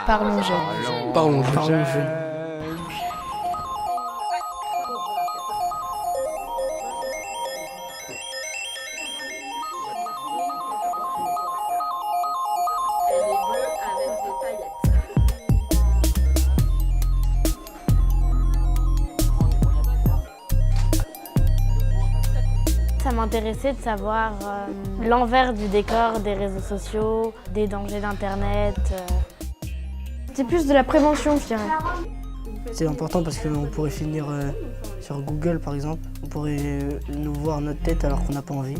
Parlons jeunes. Parlons jeunes. Elle est bleue avec des paillettes. Ça m'intéressait de savoir l'envers du décor des réseaux sociaux, des dangers d'Internet. C'est plus de la prévention, je dirais. C'est important parce qu'on pourrait finir sur Google par exemple. On pourrait nous voir notre tête alors qu'on n'a pas envie.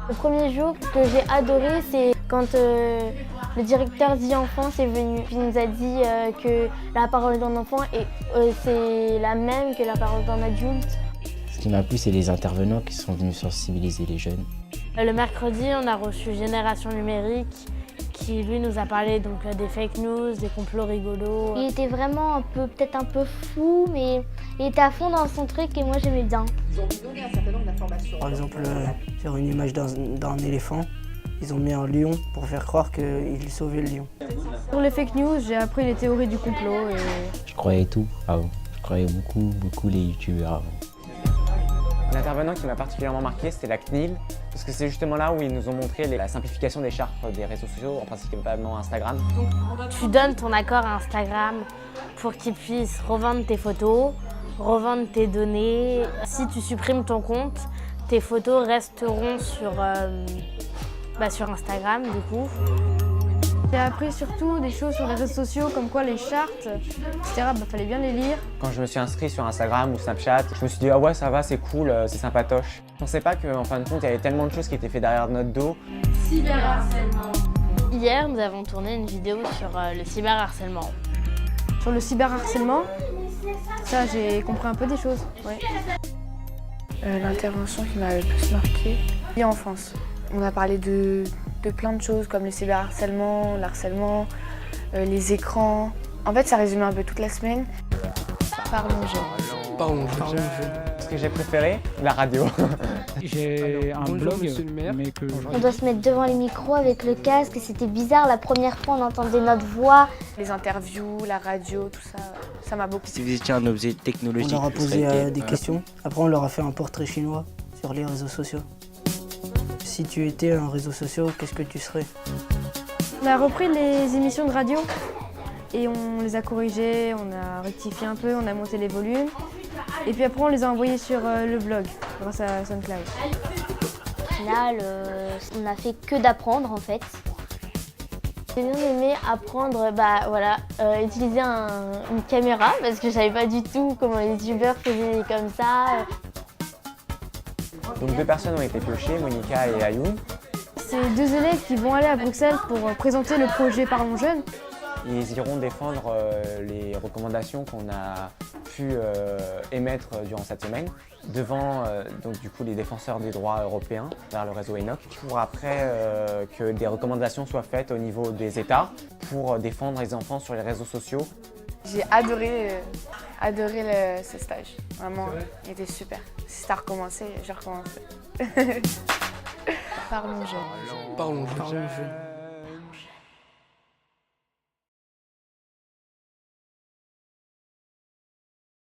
Le premier jour que j'ai adoré, c'est quand le directeur d'e-enfance est venu. Il nous a dit que la parole d'un enfant c'est la même que la parole d'un adulte. Ce qui m'a plu, c'est les intervenants qui sont venus sensibiliser les jeunes. Le mercredi, on a reçu Génération Numérique qui, lui, nous a parlé donc, des fake news, des complots rigolos. Il était vraiment peut-être un peu fou, mais il était à fond dans son truc et moi j'aimais bien. Ils ont donné un certain nombre d'informations. Par exemple, sur une image d'un éléphant, ils ont mis un lion pour faire croire qu'il sauvait le lion. Sur les fake news, j'ai appris les théories du complot. Je croyais tout avant. Je croyais beaucoup les youtubeurs avant. L'intervenant qui m'a particulièrement marqué, c'était la CNIL, parce que c'est justement là où ils nous ont montré la simplification des chartes des réseaux sociaux, en principalement Instagram. Tu donnes ton accord à Instagram pour qu'il puisse revendre tes photos, revendre tes données. Si tu supprimes ton compte, tes photos resteront sur Instagram du coup. J'ai appris surtout des choses sur les réseaux sociaux, comme quoi les chartes, etc. Fallait bien les lire. Quand je me suis inscrit sur Instagram ou Snapchat, je me suis dit « Ah ouais, ça va, c'est cool, c'est sympatoche ». Je pensais pas qu'en fin de compte, il y avait tellement de choses qui étaient faites derrière notre dos. Cyberharcèlement. Hier, nous avons tourné une vidéo sur le cyberharcèlement. Sur le cyberharcèlement, ça j'ai compris un peu des choses. Ouais. L'intervention qui m'a le plus marquée, l'enfance. On a parlé de plein de choses comme le cyberharcèlement, l'harcèlement, les écrans. En fait, ça résumait un peu toute la semaine. Parlons jeunes. Parlons jeunes. Ce que j'ai préféré, la radio. J'ai un blog, mais que... On doit se mettre devant les micros avec le casque et c'était bizarre. La première fois, on entendait notre voix. Les interviews, la radio, tout ça, ça m'a beaucoup. Si vous étiez un objet technologique, On leur a ce serait posé quel? des questions. Après, on leur a fait un portrait chinois sur les réseaux sociaux. Si tu étais un réseau social, qu'est-ce que tu serais? On a repris les émissions de radio et on les a corrigées, on a rectifié un peu, on a monté les volumes. Et puis après, on les a envoyés sur le blog grâce à SoundCloud. Au final, on n'a fait que d'apprendre en fait. J'ai bien aimé apprendre, utiliser une caméra parce que je savais pas du tout comment les youtubeurs faisaient comme ça. Donc 2 personnes ont été piochées, Monica et Ayoun. C'est 2 élèves qui vont aller à Bruxelles pour présenter le projet Parlons jeunes. Ils iront défendre les recommandations qu'on a pu émettre durant cette semaine devant les défenseurs des droits européens vers le réseau ENOC pour après que des recommandations soient faites au niveau des États pour défendre les enfants sur les réseaux sociaux. J'ai adoré ce stage. Vraiment, il était super. Si ça recommençait, je recommencerais. Parlons jeunes. Parlons jeunes.